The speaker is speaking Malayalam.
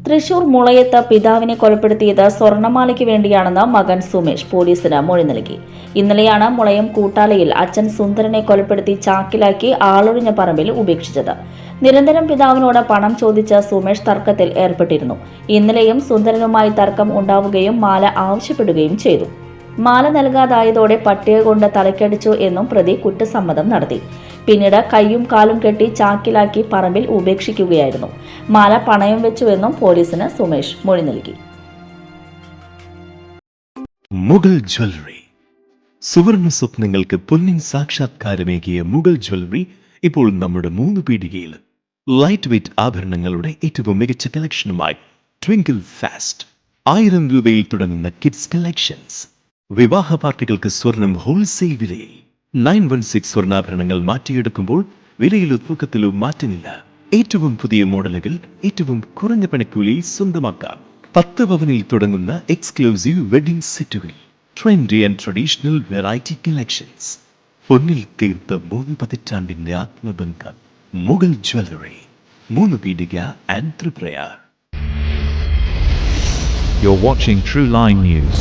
തൃശൂർ മുളയത്ത് പിതാവിനെ കൊലപ്പെടുത്തിയത് സ്വർണമാലയ്ക്ക് വേണ്ടിയാണെന്ന് മകൻ സുമേഷ് പോലീസിന് മൊഴി നൽകി. ഇന്നലെയാണ് മുളയം കൂട്ടാലയിൽ അച്ഛൻ സുന്ദരനെ കൊലപ്പെടുത്തി ചാക്കിലാക്കി ആളൊഴിഞ്ഞ പറമ്പിൽ ഉപേക്ഷിച്ചത്. നിരന്തരം പിതാവിനോട് പണം ചോദിച്ച് സുമേഷ് തർക്കത്തിൽ ഏർപ്പെട്ടിരുന്നു. ഇന്നലെയും സുന്ദരനുമായി തർക്കം ഉണ്ടാവുകയും മാല ആവശ്യപ്പെടുകയും ചെയ്തു. മാല നൽകാതായതോടെ പട്ടിക കൊണ്ട് തലക്കടിച്ചു എന്നും പ്രതി കുറ്റസമ്മതം നടത്തി. പിന്നീട് കൈയും കാലും കെട്ടി ചാക്കിലാക്കി പറമ്പിൽ ഉപേക്ഷിക്കുകയായിരുന്നു. മാല പണയം വെച്ചുവെന്നും പോലീസിന് സുമേഷ് മൊഴി നൽകി. മുഗൾ ജ്വല്ലറി. സുവർണ സ്വപ്നങ്ങൾക്ക് പൊന്നിൻ സാക്ഷാത്കാരമേകിയ മുഗൾ ജ്വല്ലറി ഇപ്പോൾ നമ്മുടെ 3 പീടികയിൽ. ലൈറ്റ് വെയ്റ്റ് ആഭരണങ്ങളുടെ ഏറ്റവും മികച്ച കളക്ഷനുമായി ട്വിങ്കിൾ ഫാസ്റ്റ്. 1000 രൂപയിൽ തുടങ്ങുന്ന കിഡ്സ് കളക്ഷൻസ്. വിവാഹ പാർട്ടികൾക്ക് സ്വർണം ഹോൾസെയിൽ വിലയിൽ. 916 സ്വർണ്ണാഭരണങ്ങൾ മാറ്റിയെടുക്കുമ്പോൾ വിലയിലോ തൂക്കത്തിലോ മാറ്റമില്ല. ഏറ്റവും പുതിയ മോഡലുകൾ ഏറ്റവും കുറഞ്ഞ പണിക്കൂലിയിൽ സ്വന്തമാക്കാം. 10 പവനിൽ തുടങ്ങുന്ന എക്സ്ക്ലൂസീവ് വെഡിംഗ് സെറ്റുകൾ. Trendy and traditional variety collections. പൊന്നിൽ തീർത്ത 3 പതിറ്റാണ്ടിന്റെ ആത്മബന്ധം. Mughal jewellery, 3 Peedika and Triprayar. You're watching True Line News.